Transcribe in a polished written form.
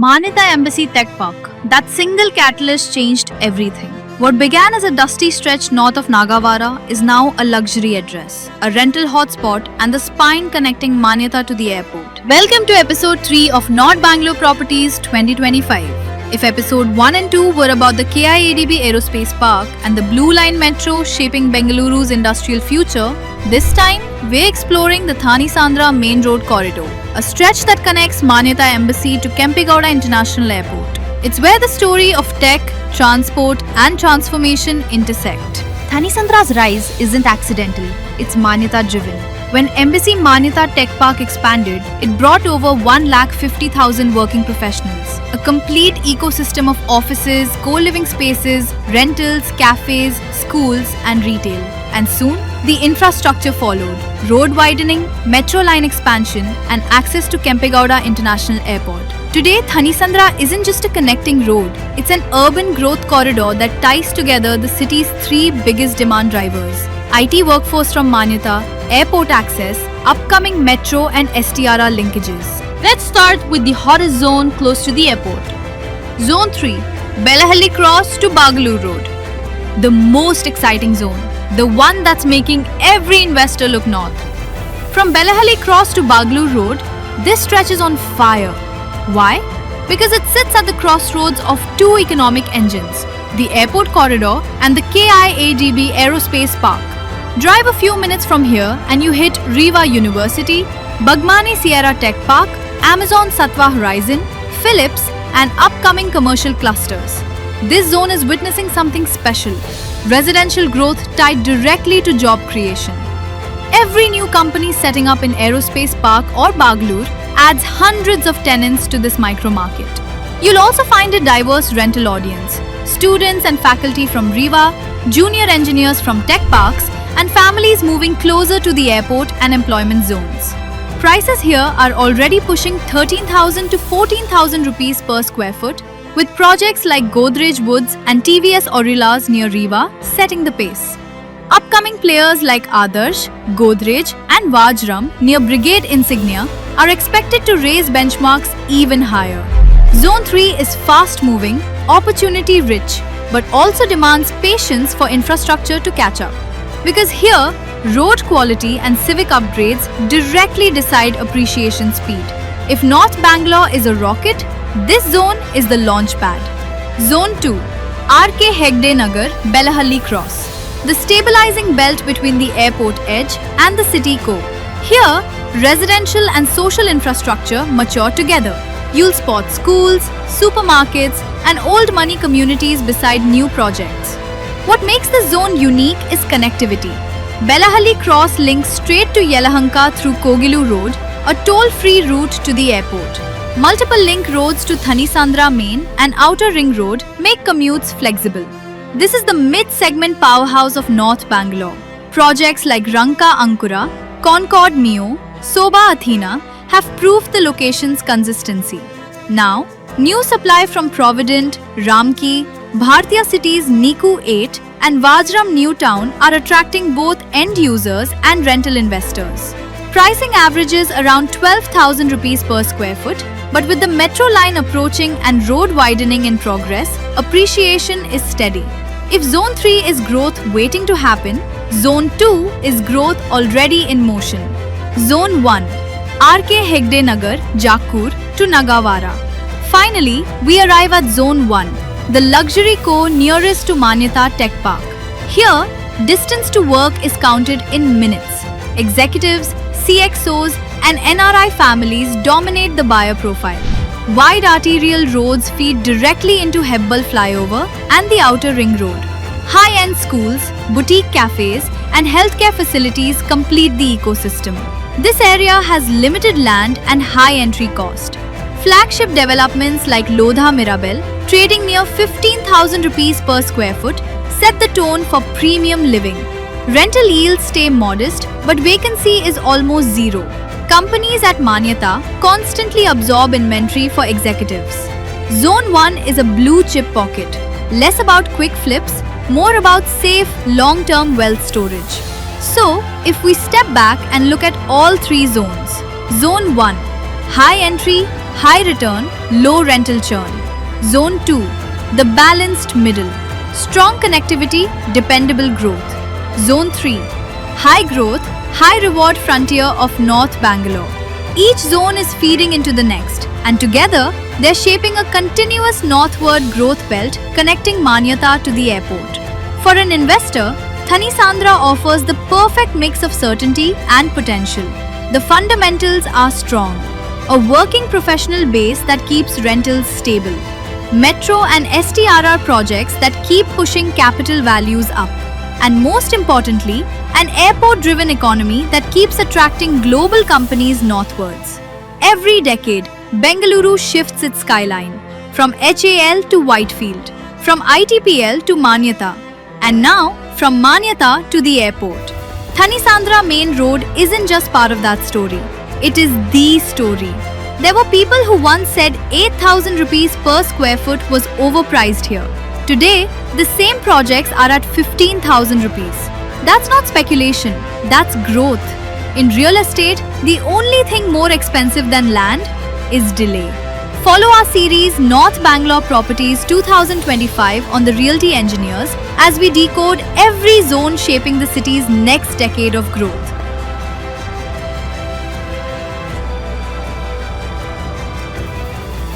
Manyata Embassy Tech Park. That single catalyst changed everything. What began as a dusty stretch north of Nagawara is now a luxury address, a rental hotspot, and the spine connecting Manyata to the airport. Welcome to episode 3 of North Bangalore Properties 2025. If episode 1 and 2 were about the KIADB Aerospace Park and the Blue Line Metro shaping Bengaluru's industrial future, this time we're exploring the Thani Sandra Main Road Corridor, a stretch that connects Manyata Embassy to Kempegowda International Airport. It's where the story of tech, transport and transformation intersect. Thani Sandra's rise isn't accidental, it's Manyata driven. When Embassy Manyata Tech Park expanded, it brought over 150,000 working professionals, a complete ecosystem of offices, co-living spaces, rentals, cafes, schools and retail. And soon, the infrastructure followed: road widening, metro line expansion and access to Kempegowda International Airport. Today, Thani Sandra isn't just a connecting road, it's an urban growth corridor that ties together the city's three biggest demand drivers: IT workforce from Manyata, airport access, upcoming metro and STRR linkages. Let's start with the hottest zone close to the airport. Zone 3, Belahalli Cross to Bagalur Road. The most exciting zone, the one that's making every investor look north. From Belahalli Cross to Bagalur Road, this stretch is on fire. Why? Because it sits at the crossroads of two economic engines, the airport corridor and the KIADB Aerospace Park. Drive a few minutes from here and you hit Riva University, Bagmani Sierra Tech Park, Amazon Satwa Horizon, Philips and upcoming commercial clusters. This zone is witnessing something special: residential growth tied directly to job creation. Every new company setting up in Aerospace Park or Bagalur adds hundreds of tenants to this micro market. You'll also find a diverse rental audience: students and faculty from Riva, junior engineers from tech parks, and families moving closer to the airport and employment zones. Prices here are already pushing 13,000 to 14,000 rupees per square foot, with projects like Godrej Woods and TVS Aurelas near Riva setting the pace. Upcoming players like Adarsh, Godrej and Vajram near Brigade Insignia are expected to raise benchmarks even higher. Zone 3 is fast-moving, opportunity-rich, but also demands patience for infrastructure to catch up. Because here, road quality and civic upgrades directly decide appreciation speed. If North Bangalore is a rocket, this zone is the launch pad. Zone 2, RK Hegde Nagar, Belahalli Cross. The stabilizing belt between the airport edge and the city core. Here, residential and social infrastructure mature together. You'll spot schools, supermarkets, and old money communities beside new projects. What makes this zone unique is connectivity. Belahalli Cross links straight to Yelahanka through Kogilu Road, a toll-free route to the airport. Multiple link roads to Thani Sandra Main and Outer Ring Road make commutes flexible. This is the mid-segment powerhouse of North Bangalore. Projects like Ranka Ankura, Concord Mio, Soba Athena have proved the location's consistency. Now, new supply from Provident, Ramki, Bhartiya City's Niku 8 and Vajram New Town are attracting both end users and rental investors. Pricing averages around 12,000 rupees per square foot, but with the metro line approaching and road widening in progress, appreciation is steady. If Zone 3 is growth waiting to happen, Zone 2 is growth already in motion. Zone 1, RK Hegde Nagar, Jakkur to Nagawara. Finally, we arrive at Zone 1, the luxury core nearest to Manyata Tech Park. Here, distance to work is counted in minutes. Executives, CXOs and NRI families dominate the buyer profile. Wide arterial roads feed directly into Hebbal Flyover and the Outer Ring Road. High-end schools, boutique cafes and healthcare facilities complete the ecosystem. This area has limited land and high entry cost. Flagship developments like Lodha Mirabel, trading near 15,000 rupees per square foot, set the tone for premium living. Rental yields stay modest, but vacancy is almost zero. Companies at Manyata constantly absorb inventory for executives. Zone 1 is a blue chip pocket, less about quick flips, more about safe, long-term wealth storage. So, if we step back and look at all three zones. Zone 1, high entry, high return, low rental churn. Zone 2, the balanced middle, strong connectivity, dependable growth. Zone 3, high growth, high reward frontier of North Bangalore. Each zone is feeding into the next, and together they're shaping a continuous northward growth belt connecting Manyata to the airport. For an investor, Thani Sandra offers the perfect mix of certainty and potential. The fundamentals are strong. A working professional base that keeps rentals stable. Metro and STRR projects that keep pushing capital values up. And most importantly, an airport-driven economy that keeps attracting global companies northwards. Every decade, Bengaluru shifts its skyline, from HAL to Whitefield, from ITPL to Manyata, and now from Manyata to the airport. Thani Sandra Main Road isn't just part of that story. It is the story. There were people who once said 8,000 rupees per square foot was overpriced here. Today, the same projects are at 15,000 rupees. That's not speculation, that's growth. In real estate, the only thing more expensive than land is delay. Follow our series North Bangalore Properties 2025 on the Realty Engineers as we decode every zone shaping the city's next decade of growth.